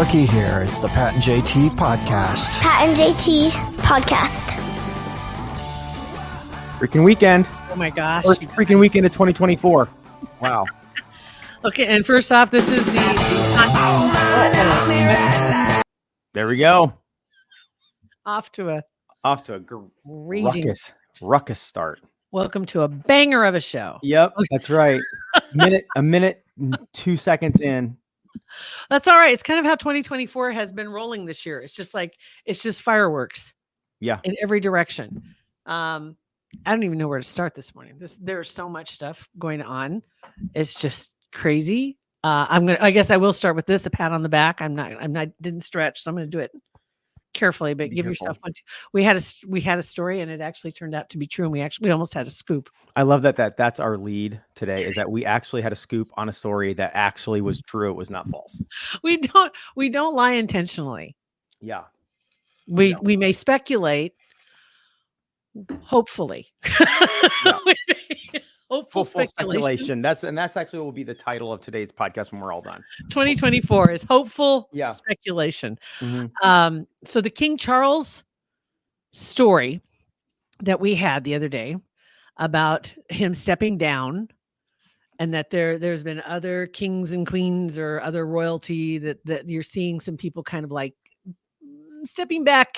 Rookie here. It's the Pat and JT podcast. Pat and JT podcast. Freaking weekend. Oh my gosh. First freaking weekend of 2024. Wow. Okay, and first off, this is There we go. off to a raging ruckus start. welcome to a banger of a show. Yep, that's right. A minute, 2 seconds in. That's all right. It's kind of how 2024 has been rolling this year. It's just fireworks. Yeah. In every direction. I don't even know where to start this morning. There's so much stuff going on. It's just crazy. I guess I will start with this, a pat on the back. Didn't stretch, so I'm gonna do it carefully, but give yourself one. We had a story, and it actually turned out to be true, and we almost had a scoop. I love that's our lead today, is that we actually had a scoop on a story that actually was true. It was not false. We don't lie intentionally. Yeah. We may speculate, hopefully. Yeah. Hopeful Full speculation. That's actually will be the title of today's podcast when we're all done. 2024 is hopeful speculation. Mm-hmm. So the King Charles story that we had the other day about him stepping down, and that there's been other kings and queens or other royalty that you're seeing some people kind of like stepping back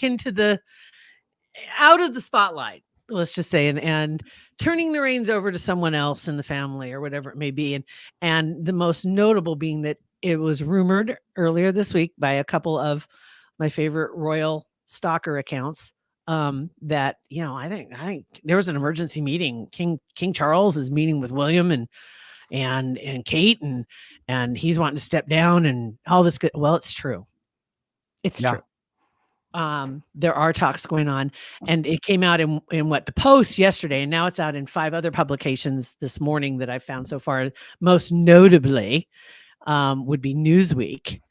out of the spotlight, let's just say, and turning the reins over to someone else in the family or whatever it may be. And the most notable being that it was rumored earlier this week by a couple of my favorite royal stalker accounts that, I think there was an emergency meeting. King Charles is meeting with William and Kate, and he's wanting to step down and all this good. Well, it's true. It's true. There are talks going on, and it came out in the Post yesterday, and now it's out in 5 other publications this morning that I've found so far. Most notably would be Newsweek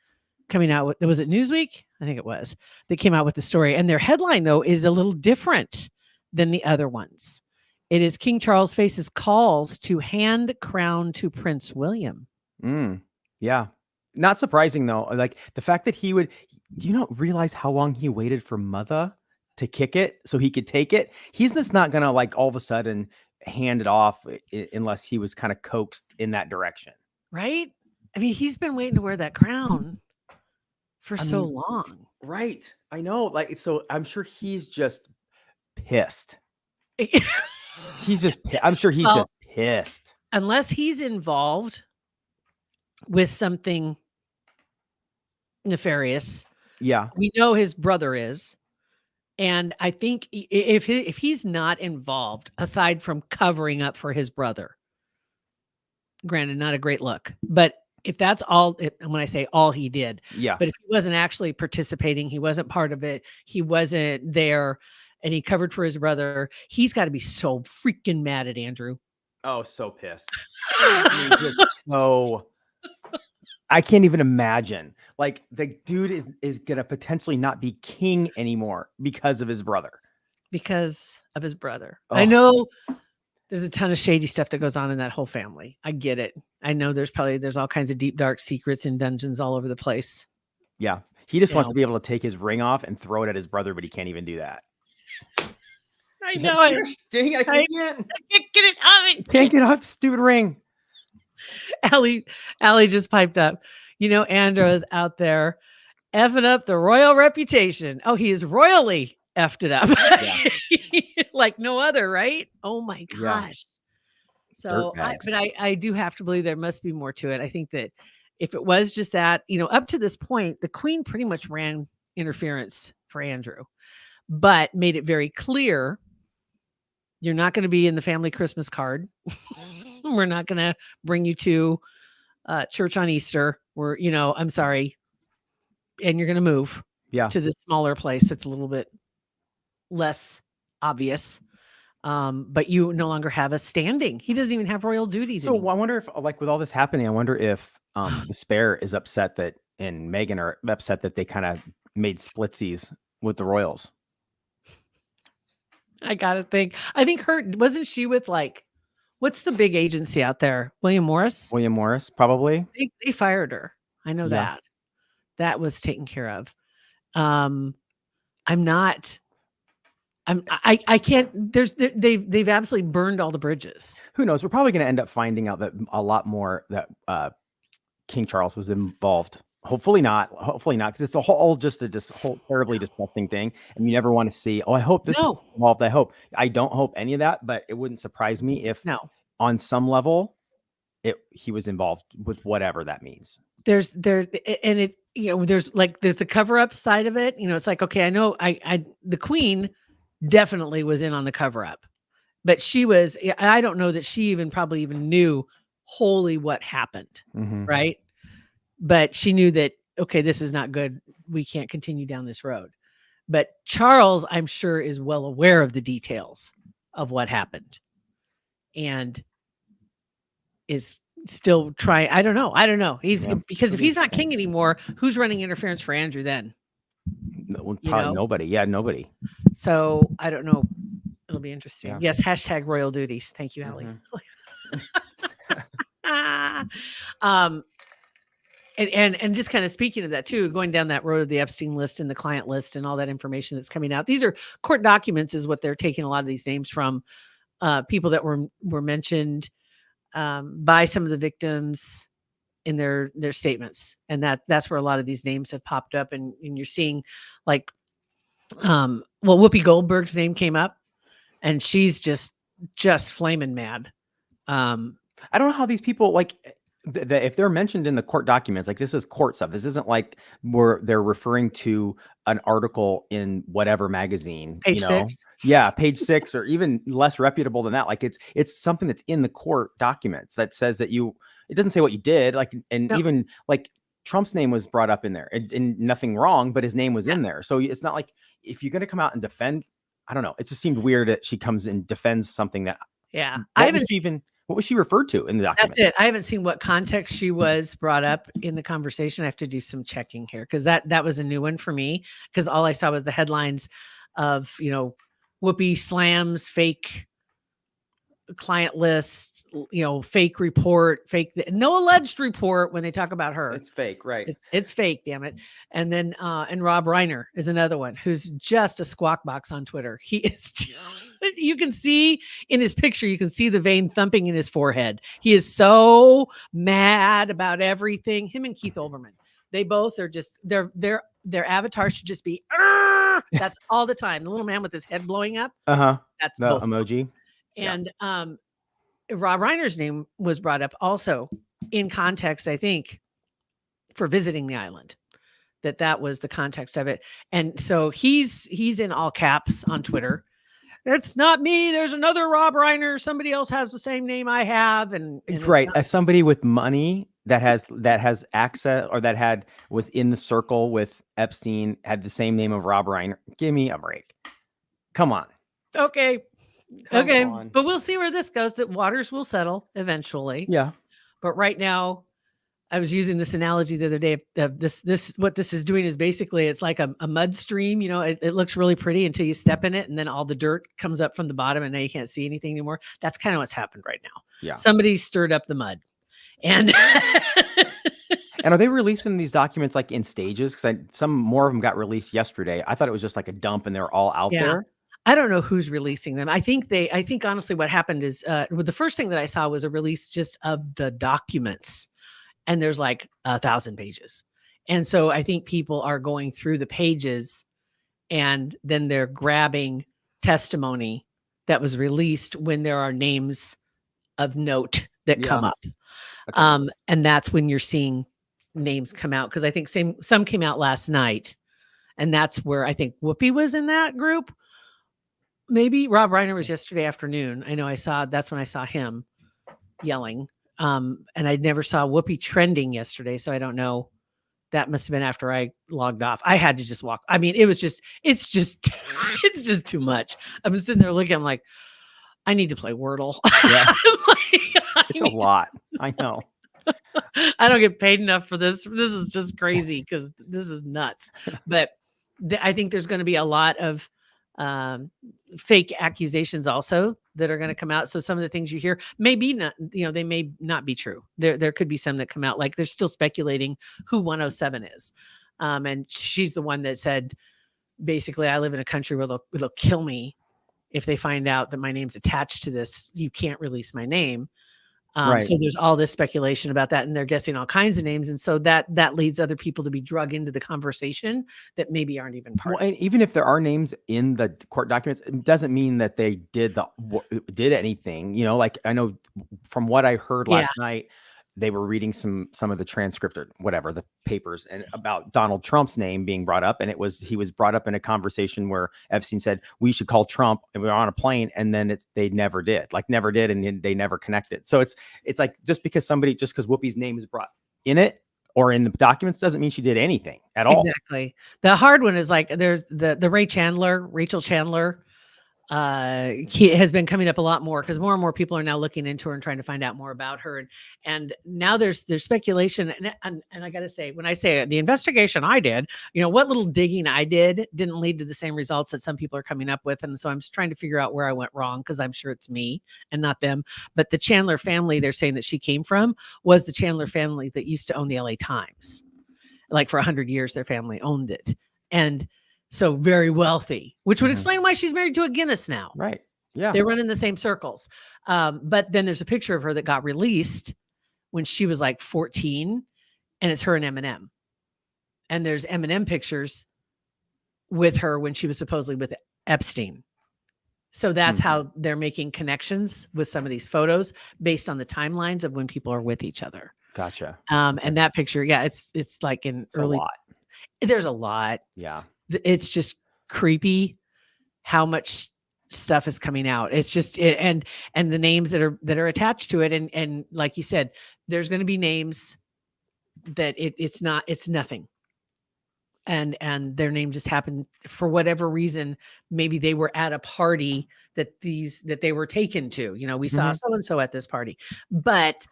coming out with, was it Newsweek? I think it was. They came out with the story, and their headline though is a little different than the other ones. It is King Charles faces calls to hand crown to Prince William. Yeah. Not surprising though. Like the fact that he would, do you not realize how long he waited for Mother to kick it so he could take it? He's just not going to like all of a sudden hand it off unless he was kind of coaxed in that direction. Right? I mean, he's been waiting to wear that crown for so long. Right. I know. Like, so I'm sure he's just pissed. I'm sure he's just pissed. Unless he's involved with something nefarious. Yeah. We know his brother is. And I think if he's not involved, aside from covering up for his brother, granted, not a great look, but if that's all, when I say all he did, but if he wasn't actually participating, he wasn't part of it, he wasn't there, and he covered for his brother, he's got to be so freaking mad at Andrew. Oh, so pissed. I can't even imagine. Like the dude is gonna potentially not be king anymore because of his brother. Oh. I know there's a ton of shady stuff that goes on in that whole family. I get it. I know there's all kinds of deep, dark secrets in dungeons all over the place. Yeah. He just wants to be able to take his ring off and throw it at his brother, but he can't even do that. I know it. Dang it, I can't get it off. Can't get off the stupid ring. Allie just piped up. Andrew is out there effing up the royal reputation. Oh, he is royally effed it up. Like no other, right? Oh my gosh. Yeah. So, I do have to believe there must be more to it. I think that if it was just that, up to this point, the Queen pretty much ran interference for Andrew, but made it very clear you're not going to be in the family Christmas card. We're not going to bring you to church on Easter. I'm sorry. And you're going to move to this smaller place that's a little bit less obvious. But you no longer have a standing. He doesn't even have royal duties. So anymore. I wonder if, like, with all this happening, I wonder if the Spare is upset that, and Meghan are upset that they kind of made splitsies with the royals. I gotta think. I think wasn't she with like, what's the big agency out there? William Morris, probably. They fired her. I know that. that was taken care of. I can't, they've absolutely burned all the bridges. Who knows? We're probably going to end up finding out that a lot more that King Charles was involved. Hopefully not. Hopefully not, because it's a whole just a whole terribly disgusting thing, and you never want to see. Oh, I hope this is involved. I don't hope any of that, but it wouldn't surprise me if, on some level, he was involved with whatever that means. There's the cover up side of it. It's like, okay, I know the Queen definitely was in on the cover up, but I don't know that she probably even knew wholly what happened. Right. But she knew that, okay, this is not good. We can't continue down this road. But Charles, I'm sure, is well aware of the details of what happened and is still trying. I don't know. Because if he's not king anymore, who's running interference for Andrew then? Probably nobody. Yeah, nobody. So I don't know. It'll be interesting. Yeah. Yes. # royal duties. Thank you, Allie. And just kind of speaking of that too, going down that road of the Epstein list and the client list and all that information that's coming out. These are court documents is what they're taking a lot of these names from, people that were mentioned by some of the victims in their statements. And that's where a lot of these names have popped up. And you're seeing like, Whoopi Goldberg's name came up and she's just flaming mad. I don't know how these people if they're mentioned in the court documents, like this is court stuff. This isn't like where they're referring to an article in whatever magazine, page 6. Yeah, page 6, or even less reputable than that. Like it's something that's in the court documents that says that it doesn't say what you did. Even like Trump's name was brought up in there, and nothing wrong, but his name was in there. So it's not like if you're going to come out and defend. I don't know. It just seemed weird that she comes and defends something that. Yeah, What was she referred to in the document? That's it. I haven't seen what context she was brought up in the conversation. I have to do some checking here because that was a new one for me, because all I saw was the headlines of, Whoopi slams fake client lists, fake report, no alleged report when they talk about her. It's fake, right? It's fake, damn it. And then and Rob Reiner is another one who's just a squawk box on Twitter. He is you can see in his picture, you can see the vein thumping in his forehead. He is so mad about everything. Him and Keith Olbermann, they both are just their avatar should just be that's all the time. The little man with his head blowing up. That's the emoji. And Rob Reiner's name was brought up also in context, I think, for visiting the island. That was the context of it. And so he's in all caps on Twitter. It's not me. There's another Rob Reiner. Somebody else has the same name I have. And right. As somebody with money that has access, or was in the circle with Epstein, had the same name of Rob Reiner. Give me a break. Come on. Okay. But we'll see where this goes. That waters will settle eventually. Yeah. But right now, I was using this analogy the other day of this what this is doing is basically it's like a mud stream. It looks really pretty until you step in it, and then all the dirt comes up from the bottom, and now you can't see anything anymore. That's kind of what's happened right now. Yeah. Somebody stirred up the mud, and and are they releasing these documents like in stages? Because some more of them got released yesterday. I thought it was just like a dump, and they're all out there. I don't know who's releasing them. I think honestly what happened is the first thing that I saw was a release just of the documents, and there's like 1,000 pages. And so I think people are going through the pages and then they're grabbing testimony that was released when there are names of note that come up. Okay. And that's when you're seeing names come out. Cause I think some came out last night, and that's where I think Whoopi was in that group. Maybe Rob Reiner was yesterday afternoon. I know that's when I saw him yelling. And I never saw Whoopi trending yesterday. So I don't know. That must've been after I logged off. I had to just walk. I mean, it's just too much. I've been sitting there looking, I'm like, I need to play Wordle. Yeah. It's a lot. I know. I don't get paid enough for this. This is just crazy because this is nuts. But I think there's going to be a lot of fake accusations also that are going to come out. So some of the things you hear may be not, they may not be true. There could be some that come out, like they're still speculating who 107 is. And she's the one that said, basically, I live in a country where they'll kill me if they find out that my name's attached to this. You can't release my name. Right. So there's all this speculation about that, and they're guessing all kinds of names. And so that leads other people to be drug into the conversation that maybe aren't even part of it. And even if there are names in the court documents, it doesn't mean that they did anything, like I know from what I heard last night, they were reading some of the transcript or whatever, the papers, and about Donald Trump's name being brought up. And he was brought up in a conversation where Epstein said, we should call Trump, and we were on a plane. And then they never did. And they never connected. So it's like, just because Whoopi's name is brought in it or in the documents doesn't mean she did anything at all. Exactly. The hard one is like, there's the Rachel Chandler. He has been coming up a lot more because more and more people are now looking into her and trying to find out more about her. And now there's speculation. And I got to say, when I say the investigation I did, what little digging I did didn't lead to the same results that some people are coming up with. And so I'm just trying to figure out where I went wrong, because I'm sure it's me and not them. But the Chandler family they're saying that she came from was the Chandler family that used to own the LA Times. Like for 100 years, their family owned it. And so very wealthy, which would explain why she's married to a Guinness now. Right. Yeah. They run in the same circles. But then there's a picture of her that got released when she was like 14, and it's her and Eminem. And there's Eminem pictures with her when she was supposedly with Epstein. So that's how they're making connections with some of these photos based on the timelines of when people are with each other. Gotcha. And that picture, it's like It's a lot. There's a lot. Yeah. It's just creepy how much stuff is coming out. It's just and the names that are attached to it, and like you said, there's going to be names that it's nothing, and their name just happened for whatever reason. Maybe they were at a party that they were taken to. We saw so and so at this party. But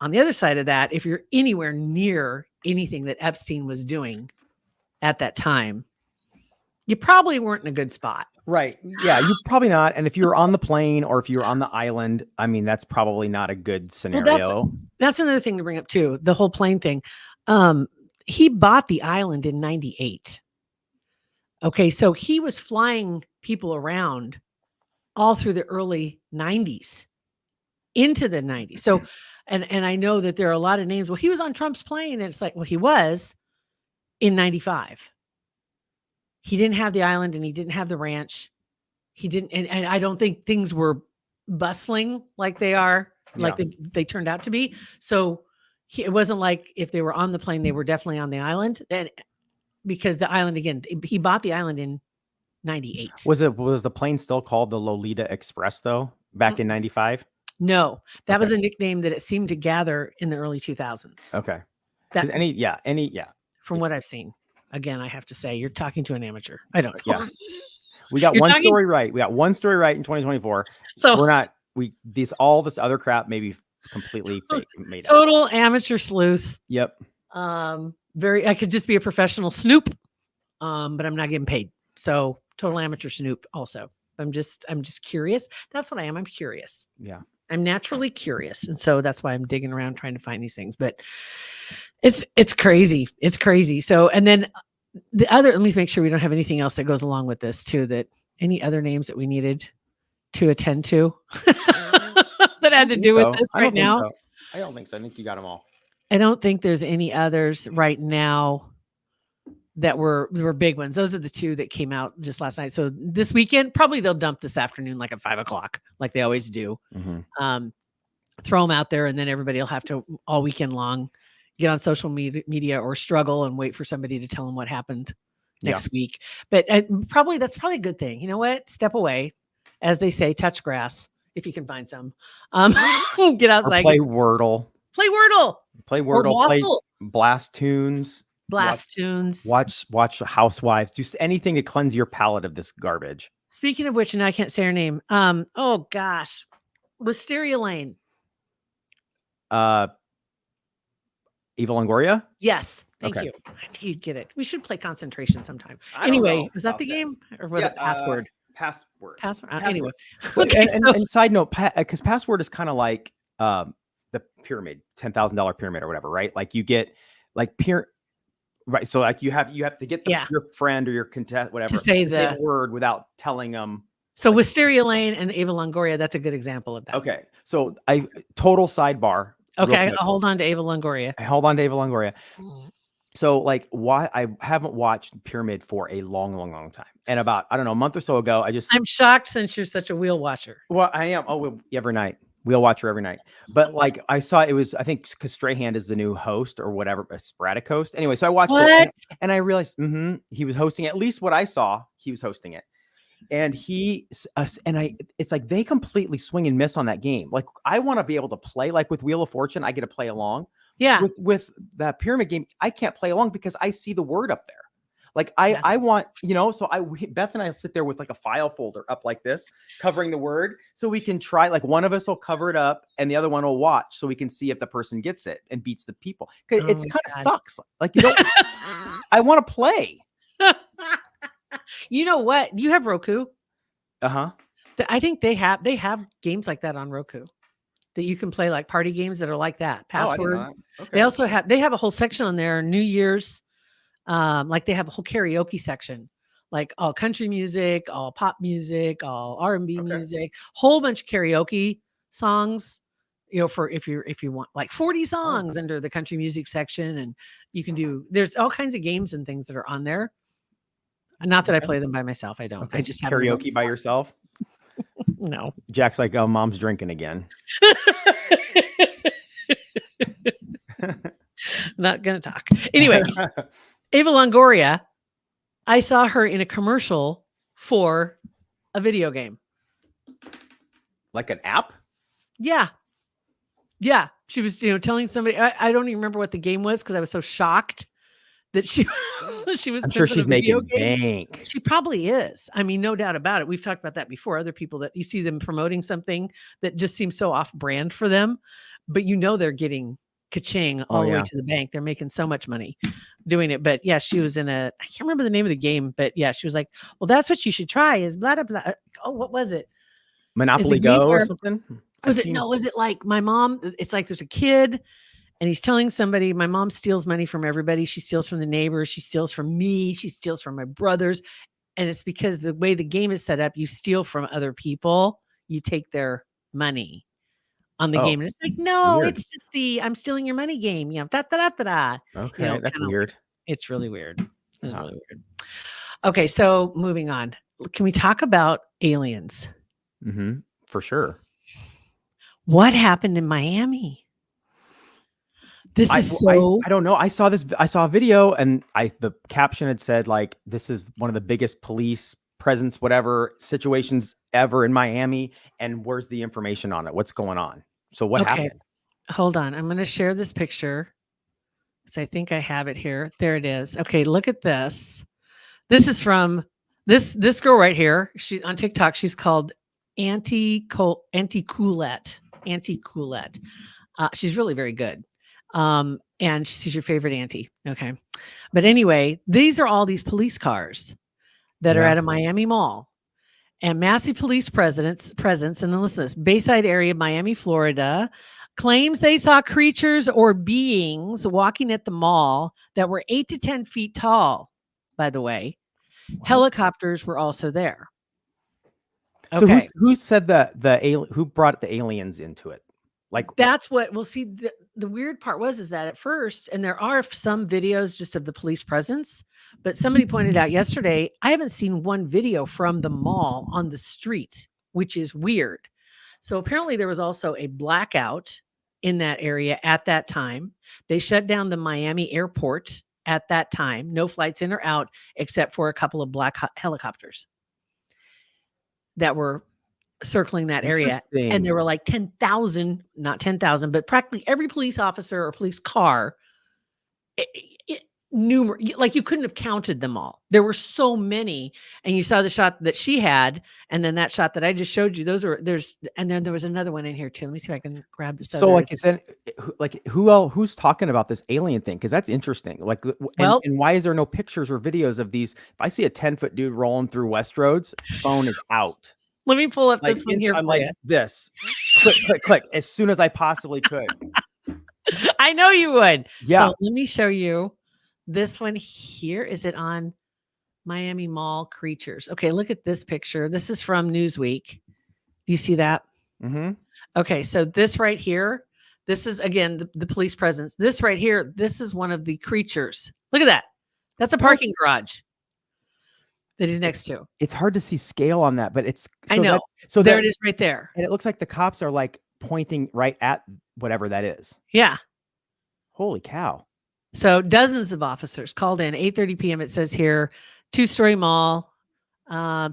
on the other side of that, if you're anywhere near anything that Epstein was doing at that time, you probably weren't in a good spot. Right. Yeah, you probably not. And if you were on the plane or if you were on the island, I mean, that's probably not a good scenario. Well, that's another thing to bring up too, the whole plane thing. He bought the island in 98. Okay, so he was flying people around all through the early 90s into the 90s. So, and I know that there are a lot of names. Well, he was on Trump's plane, and it's like, well, he was in 95. He didn't have the island, and he didn't have the ranch. He didn't, and I don't think things were bustling like they are, like they turned out to be. So it wasn't like if they were on the plane, they were definitely on the island. And because the island, again, he bought the island in 98. Was the plane still called the Lolita Express though, back in 95? No, that was a nickname that it seemed to gather in the early 2000s. Okay. That, from what I've seen. Again, I have to say, you're talking to an amateur. I don't know. Yeah. We got story right. We got one story right in 2024. So we're not, all this other crap may be completely fake, made up. Total amateur sleuth. Yep. I could just be a professional snoop, but I'm not getting paid. So total amateur snoop also. I'm just curious. That's what I am. I'm curious. Yeah. I'm naturally curious. And so that's why I'm digging around trying to find these things. But it's crazy. It's crazy. So, and then let me make sure we don't have anything else that goes along with this too, that any other names that we needed to attend to that had to do with this right now. I don't think so. I think you got them all. I don't think there's any others right now that were big ones. Those are the two that came out just last night. So this weekend, probably they'll dump this afternoon, like at 5:00, like they always do. Throw them out there, and then everybody will have to all weekend long get on social media or struggle and wait for somebody to tell them what happened next week. But that's probably a good thing. You know what? Step away, as they say, touch grass if you can find some. Get outside. Or play Wordle. Play Wordle. Play Wordle. Play Blast Tunes. Watch Housewives. Do anything to cleanse your palate of this garbage. Speaking of which, and I can't say her name. Oh gosh, Wisteria Lane. Eva Longoria? Yes. Thank you. I knew you'd get it. We should play concentration sometime. Anyway, was that the game? Or was it Password? Password. Anyway. Okay, and side note, because Password is kind of like the pyramid, $10,000 pyramid or whatever, right? Like you get like Right. So like you have to get Yeah. your friend or your contest, whatever, To say say the the word without telling them. So Wisteria Lane and Ava Longoria, that's a good example of that. Okay. So total sidebar. real Okay, quick. I'll hold on to Ava Longoria. Hold on, Ava Longoria. So like why I haven't watched Pyramid for a long time. And about, I don't know, a month or so ago, I'm shocked since you're such a wheel watcher. Well, I am. Oh, every night. Wheel watcher every night. But like I saw it was, I think because Strahan is the new host or whatever, a sporadic host. Anyway, so I watched it and I realized he was hosting, at least what I saw, he was hosting it. And it's like they completely swing and miss on that game. Like I want to be able to play, like with Wheel of Fortune, I get to play along. Yeah. With that pyramid game, I can't play along because I see the word up there. Like I want, so Beth and I sit there with like a file folder up like this, covering the word, so we can try, like one of us will cover it up and the other one will watch so we can see if the person gets it and beats the people. Cause it's kind of sucks. Like, I want to play. You know what? Do you have Roku? Uh-huh. I think they have games like that on Roku that you can play, like party games that are like that. Password. Okay. They also have a whole section on there, New Year's. Like they have a whole karaoke section, like all country music, all pop music, all R&B music, whole bunch of karaoke songs, for if you want like 40 songs under the country music section. And you can there's all kinds of games and things that are on there. Not that I play them by myself. I don't. Okay. I just have karaoke by yourself. No. Jack's like, oh, mom's drinking again. Not gonna talk. Anyway, Ava Longoria, I saw her in a commercial for a video game. Like an app? Yeah. Yeah. She was, telling somebody, I don't even remember what the game was because I was so shocked that she was. I'm sure she's making bank. She probably is. I mean, no doubt about it. We've talked about that before. Other people that you see them promoting something that just seems so off brand for them, but they're getting ka-ching all the way to the bank. They're making so much money doing it. But yeah, she was in I can't remember the name of the game, but yeah, she was like, well, that's what you should try is blah, blah, blah. Oh, what was it? Monopoly Go or something? Was it like my mom? It's like there's a kid and he's telling somebody, my mom steals money from everybody. She steals from the neighbors. She steals from me. She steals from my brothers. And it's because the way the game is set up, you steal from other people. You take their money on the game. And it's like, no, weird. It's just I'm stealing your money game. Okay, that's weird. It's really weird. It's really weird. Okay, so moving on. Can we talk about aliens? Mm-hmm. For sure. What happened in Miami? I don't know. I saw a video and the caption had said like, this is one of the biggest police presence, whatever situations ever in Miami. And where's the information on it? What's going on? So what happened? Hold on. I'm going to share this picture. So I think I have it here. There it is. Okay. Look at this. This is from this girl right here. She's on TikTok. She's called Auntie Coolette. She's really very good. And she's your favorite auntie. Okay. But anyway, these are all these police cars that are at a Miami mall and massive police presence. And then listen to this: Bayside area, Miami, Florida, claims they saw creatures or beings walking at the mall that were 8 to 10 feet tall. By the way, helicopters were also there. Okay. So who said who brought the aliens into it? Like that's what we'll see. The weird part is that at first, and there are some videos just of the police presence, but somebody pointed out yesterday, I haven't seen one video from the mall on the street, which is weird. So apparently there was also a blackout in that area at that time. They shut down the Miami airport at that time. No flights in or out, except for a couple of black helicopters that were circling that area. And there were like 10,000, not 10,000, but practically every police officer or police car, like you couldn't have counted them all. There were so many. And you saw the shot that she had, and then that shot that I just showed you. And then there was another one in here too. Let me see if I can grab this. So who's talking about this alien thing? Because that's interesting. Like, and why is there no pictures or videos of these? If I see a 10-foot dude rolling through West Roads, phone is out. Let me pull up this one here. I'm like this. Click, as soon as I possibly could. I know you would. Yeah. So let me show you This one here, is it on Miami Mall Creatures? Okay, look at this picture. This is from Newsweek. Do you see that? Mm-hmm. Okay, so this right here, this is again the police presence. This right here, this is one of the creatures. Look at that. That's a parking garage that he's next to. It's hard to see scale on that, but it's I know. So there it is right there. And it looks like the cops are like pointing right at whatever that is. Yeah. Holy cow. So dozens of officers called in 8:30 p.m. It says here, two-story mall.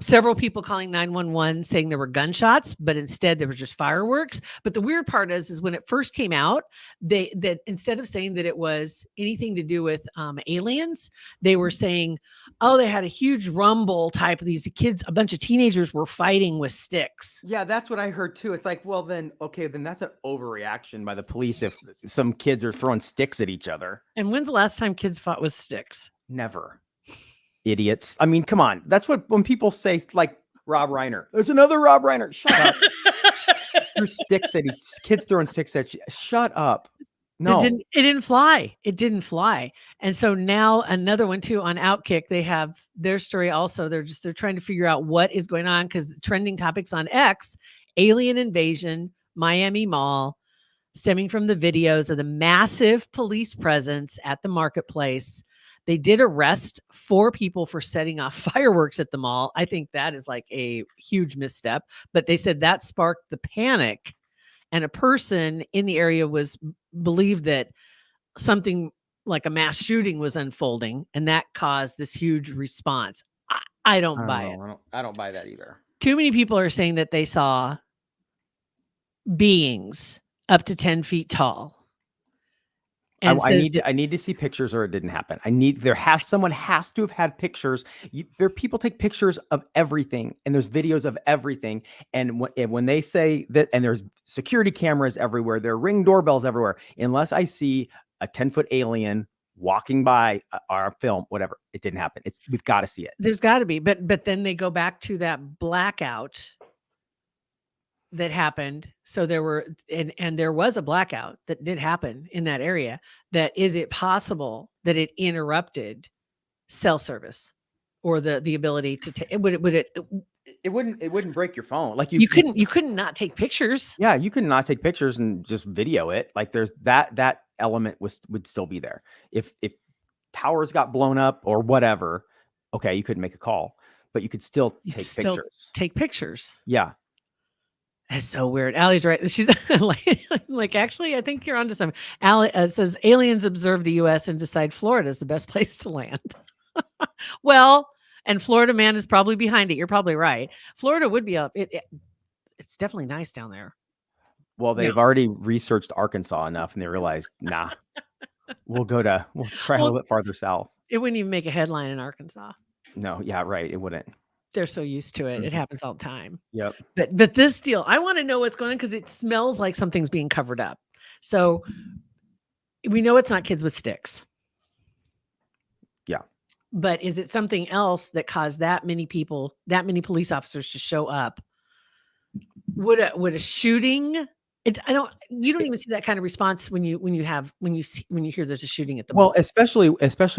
Several people calling 911 saying there were gunshots, but instead there was just fireworks. But the weird part is when it first came out, that instead of saying that it was anything to do with aliens, they were saying, oh, they had a huge rumble type of these kids, a bunch of teenagers were fighting with sticks. Yeah, that's what I heard too. It's like, well, then that's an overreaction by the police if some kids are throwing sticks at each other. And when's the last time kids fought with sticks? Never. Idiots. I mean, come on. That's what when people say, like Rob Reiner, there's another Rob Reiner. Shut up. There's sticks at each kids throwing sticks at you. Shut up. No, it didn't fly. It didn't fly. And so now another one too on Outkick, they have their story also. They're trying to figure out what is going on because the trending topics on X, alien invasion, Miami Mall, stemming from the videos of the massive police presence at the marketplace. They did arrest 4 people for setting off fireworks at the mall. I think that is like a huge misstep, but they said that sparked the panic, and a person in the area believed that something like a mass shooting was unfolding, and that caused this huge response. I don't buy it. I don't buy that either. Too many people are saying that they saw beings up to 10 feet tall. And I need to see pictures or it didn't happen. Someone has to have had pictures. People take pictures of everything and there's videos of everything. And when they say that, and there's security cameras everywhere, there are Ring doorbells everywhere, unless I see a 10-foot alien walking by our film, whatever, it didn't happen. We've got to see it. There's got to be, but then they go back to that blackout that happened. So there were, and there was a blackout that did happen in that area. That is it possible that it interrupted cell service or the ability to take? It wouldn't break your phone. Like you couldn't not take pictures. Yeah, you could not take pictures and just video it. Like there's that element would still be there. If towers got blown up or whatever, okay, you couldn't make a call, but you could still take pictures. Yeah. That's so weird. Allie's right. She's like, actually, I think you're onto something. Allie says aliens observe the U.S. and decide Florida is the best place to land. Well, and Florida man is probably behind it. You're probably right. Florida would be up. It's definitely nice down there. Well, they've already researched Arkansas enough, and they realized, nah, we'll try a little bit farther south. It wouldn't even make a headline in Arkansas. No, yeah, right. It wouldn't. They're so used to it. Mm-hmm. It happens all the time. Yep. But this deal, I want to know what's going on because it smells like something's being covered up. So we know it's not kids with sticks. Yeah. But is it something else that caused that many people, that many police officers to show up? Would a shooting? You don't even see that kind of response when you hear there's a shooting at the mall. Well, especially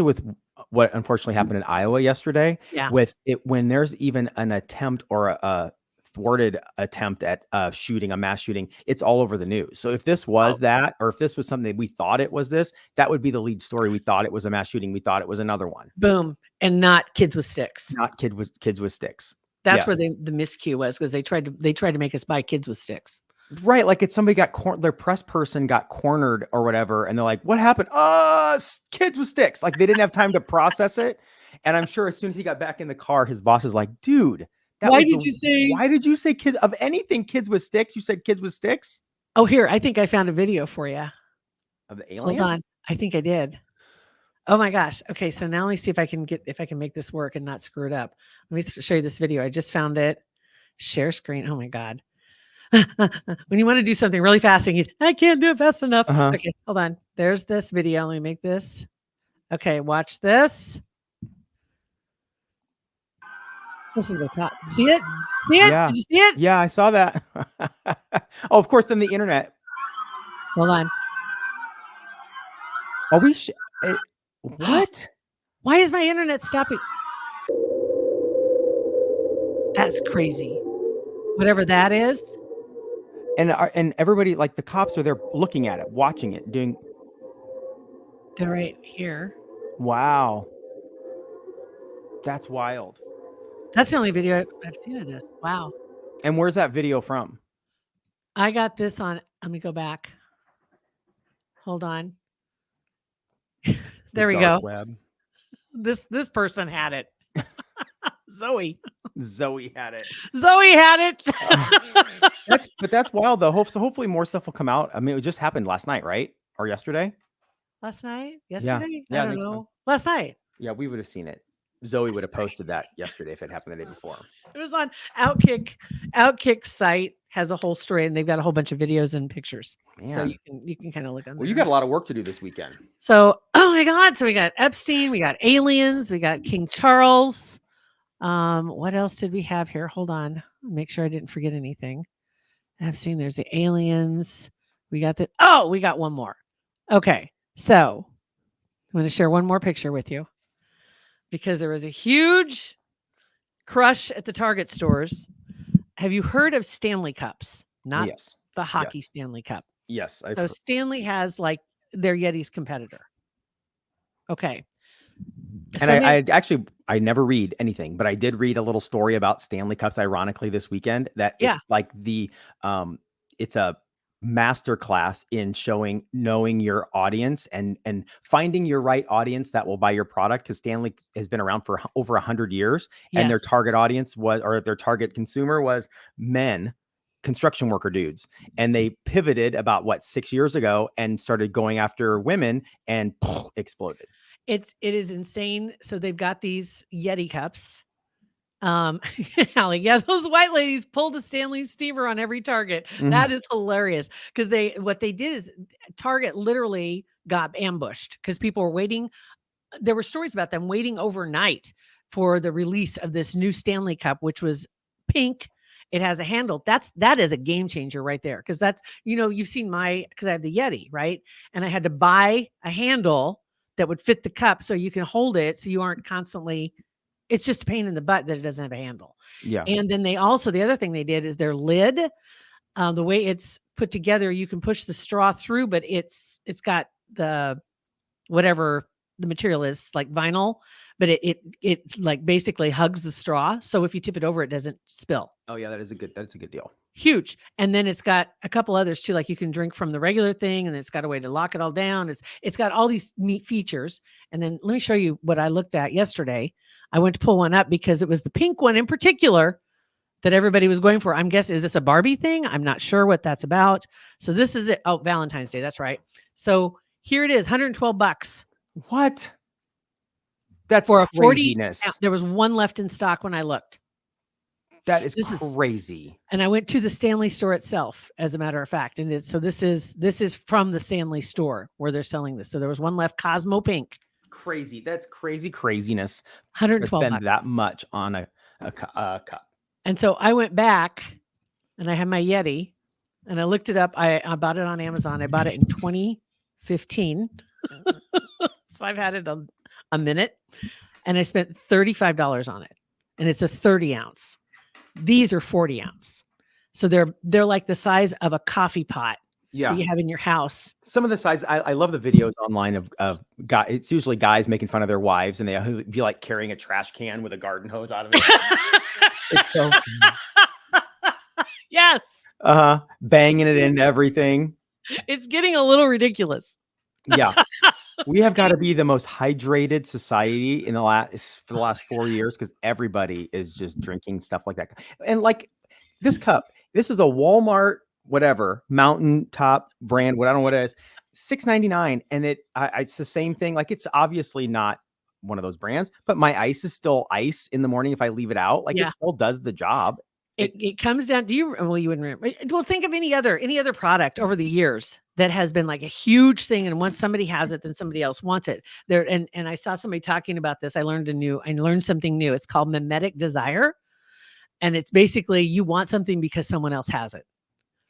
with what unfortunately happened in Iowa yesterday. Yeah. With it, when there's even an attempt or a thwarted attempt at a mass shooting, it's all over the news. So if this was that, or if this was something we thought it was this, that would be the lead story. We thought it was a mass shooting. We thought it was another one. Boom. And not kids with sticks. Not kids with sticks. That's where the miscue was, because they tried to make us buy kids with sticks. Right, like it's somebody their press person got cornered or whatever, and they're like, "What happened?" Kids with sticks. Like they didn't have time to process it. And I'm sure as soon as he got back in the car, his boss was like, "Dude, why did you say kids of anything? Kids with sticks? You said kids with sticks." Oh, here, I think I found a video for you of the alien. Hold on, I think I did. Oh my gosh. Okay, so now let me see if I can make this work and not screw it up. Let me show you this video. I just found it. Share screen. Oh my God. When you want to do something really fast and I can't do it fast enough. Uh-huh. Okay, hold on. There's this video. Let me make this. Okay, watch this. Listen to the top. See it? See it? Yeah. Did you see it? Yeah, I saw that. Oh, of course, then the internet. Hold on. Are we What? Why is my internet stopping? That's crazy. Whatever that is. And everybody, like the cops are there looking at it, watching it, doing. They're right here. Wow. That's wild. That's the only video I've seen of this. Wow. And where's that video from? I got this on. Let me go back. Hold on. There we go. Web. This person had it. Zoe had it. Zoe had it. That's wild though. So hopefully more stuff will come out. I mean, it just happened last night, right? Or yesterday? Last night? Yesterday? Yeah, I don't know. Last night. Yeah, we would have seen it. Zoe would have posted that yesterday if it happened the day before. It was on Outkick. Outkick's site has a whole story, and they've got a whole bunch of videos and pictures. Man. So you can kind of look on. Well, you got a lot of work to do this weekend. So, oh my God! So we got Epstein, we got aliens, we got King Charles. What else did we have here? Hold on, make sure I didn't forget anything. Epstein. There's the aliens. We got the. Oh, we got one more. Okay, so I'm going to share one more picture with you. Because there was a huge crush at the Target stores. Have you heard of Stanley Cups? Not the hockey Stanley Cup. Yes. So Stanley has like their Yeti's competitor. Okay. And so I never read anything, but I did read a little story about Stanley Cups, ironically, this weekend. That it's a master class in knowing your audience and finding your right audience that will buy your product, because Stanley has been around for over 100 years. Yes. And their target audience their target consumer was men, construction worker dudes. And they pivoted about 6 years ago and started going after women, and exploded. It is insane. So they've got these Yeti cups. Allie, yeah, those white ladies pulled a Stanley steamer on every Target. Mm-hmm. That is hilarious, because what they did is Target literally got ambushed because people were waiting. There were stories about them waiting overnight for the release of this new Stanley Cup, which was pink. It has a handle. That is a game changer right there, because that's, you've seen because I have the Yeti, right? And I had to buy a handle that would fit the cup so you can hold it, so you aren't constantly. It's just a pain in the butt that it doesn't have a handle. Yeah. And then the other thing they did is their lid, the way it's put together, you can push the straw through, but it's got the, whatever the material is, like vinyl, but it like basically hugs the straw. So if you tip it over, it doesn't spill. Oh yeah, that's a good deal. Huge. And then it's got a couple others too, like you can drink from the regular thing, and it's got a way to lock it all down. It's got all these neat features. And then let me show you what I looked at yesterday. I went to pull one up because it was the pink one in particular that everybody was going for. I'm guessing, is this a Barbie thing? I'm not sure what that's about. So this is it. Oh, Valentine's Day. That's right. So here it is, $112. What? That's for craziness. 40, there was one left in stock when I looked. That is crazy. And I went to the Stanley store itself, as a matter of fact. And this is from the Stanley store where they're selling this. So there was one left, Cosmo Pink. Crazy. That's craziness. $112. Spend that much on a cup. And so I went back, and I had my Yeti, and I looked it up. I bought it on Amazon. I bought it in 2015. So I've had it a minute, and I spent $35 on it, and it's a 30 ounce. These are 40 ounce. So they're like the size of a coffee pot. Yeah, that you have in your house. Some of the size, I love the videos online of guys. It's usually guys making fun of their wives, and they be like carrying a trash can with a garden hose out of it. It's so yes. Banging it into everything. It's getting a little ridiculous. Yeah. We have got to be the most hydrated society for the last 4 years, because everybody is just drinking stuff like that. And like this cup, this is a Walmart mountaintop brand, I don't know what it is, $6.99, and it's the same thing. Like, it's obviously not one of those brands, but my ice is still ice in the morning if I leave it out. Like, it still does the job. It comes down. You wouldn't remember. Well, think of any other product over the years that has been like a huge thing, and once somebody has it, then somebody else wants it. And I saw somebody talking about this. I learned something new. It's called mimetic desire, and it's basically you want something because someone else has it.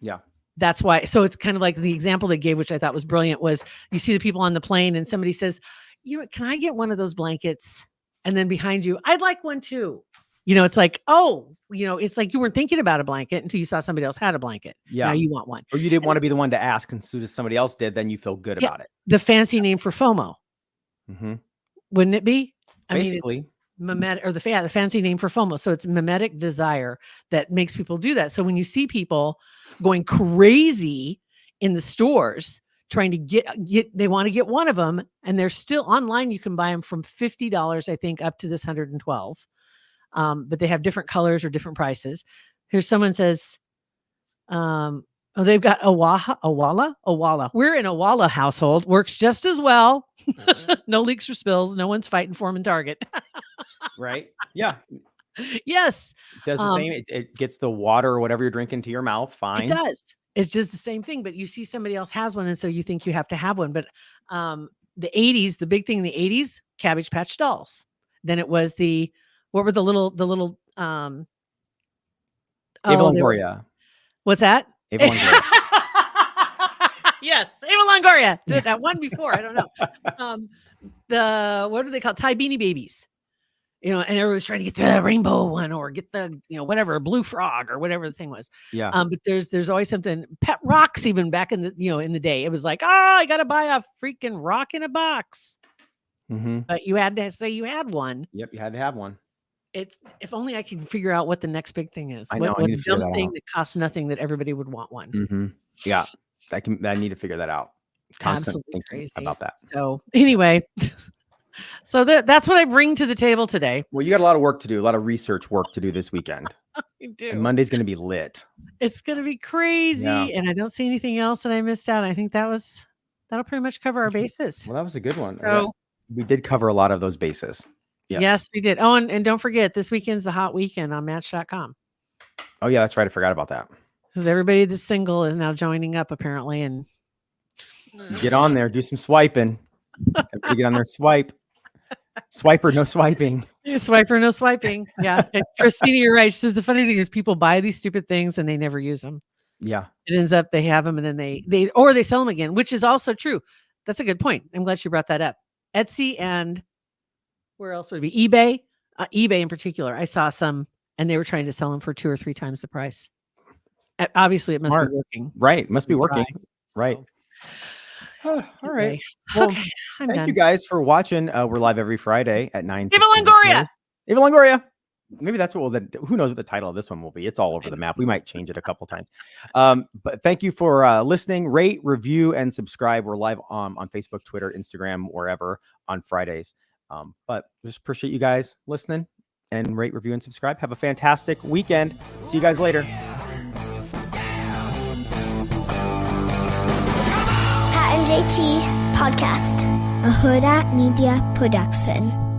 Yeah. That's why. So it's kind of like the example they gave, which I thought was brilliant, was you see the people on the plane and somebody says, can I get one of those blankets? And then behind you, I'd like one too. It's like, oh, it's like you weren't thinking about a blanket until you saw somebody else had a blanket. Yeah. Now you want one. Or you didn't want to be the one to ask, and as soon as somebody else did, then you feel good about it. The fancy name for FOMO. Mm-hmm. Wouldn't it be? Basically. Mimetic, or the fancy name for FOMO. So it's mimetic desire that makes people do that. So when you see people going crazy in the stores trying to get they want to get one of them, and they're still online. You can buy them from $50, I think, up to this $112. But they have different colors or different prices. Here's someone says, they've got Awala. We're in a Awala household. Works just as well. No leaks or spills. No one's fighting for them in Target. Right? Yeah. Yes. It does the same. It gets the water or whatever you're drinking to your mouth. Fine. It does. It's just the same thing, but you see somebody else has one, and so you think you have to have one. But the 80s, the big thing in the 80s, Cabbage Patch Dolls. Then it was what were the little Ava Longoria. What's that? Ava Longoria. Yes, Ava Longoria did that one before. I don't know. What are they called? Thai Beanie Babies. And everybody's trying to get the rainbow one or get the, whatever, blue frog or whatever the thing was. Yeah. But there's always something. Pet rocks, even back in the, in the day, it was like, I got to buy a freaking rock in a box. Mm-hmm. But you had to say you had one. Yep. You had to have one. If only I could figure out what the next big thing is. I know. What dumb thing that costs nothing that everybody would want one. Mm-hmm. Yeah. I need to figure that out. Constantly Absolutely crazy about that. So anyway, so that's what I bring to the table today. Well, you got a lot of work to do, a lot of research work to do this weekend. I do. And Monday's going to be lit. It's going to be crazy. Yeah. And I don't see anything else that I missed out. I think that'll pretty much cover our bases. Well, that was a good one. So, we did cover a lot of those bases. Yes, we did. Oh, and don't forget, this weekend's the hot weekend on Match.com. Oh, yeah, that's right. I forgot about that. Because everybody that's single is now joining up, apparently. And get on there. Do some swiping. Everybody get on there. Swipe. Swiper, no swiping. Swiper, no swiping. Yeah. And Christina, you're right. She says the funny thing is people buy these stupid things and they never use them. Yeah. It ends up they have them and then they sell them again, which is also true. That's a good point. I'm glad you brought that up. Etsy and where else would it be? eBay? eBay in particular. I saw some and they were trying to sell them for 2 or 3 times the price. Obviously, it must be working. Right. Must be working. Right. All right. Well, okay, thank you guys for watching. We're live every Friday at 9. Ava Longoria. Ava Longoria. Maybe that's what who knows what the title of this one will be. It's all over the map. We might change it a couple times. But thank you for listening. Rate, review, and subscribe. We're live on Facebook, Twitter, Instagram, wherever on Fridays. But just appreciate you guys listening and rate, review, and subscribe. Have a fantastic weekend. See you guys later. Pat and JT Podcast, a Hurrdat Media Production.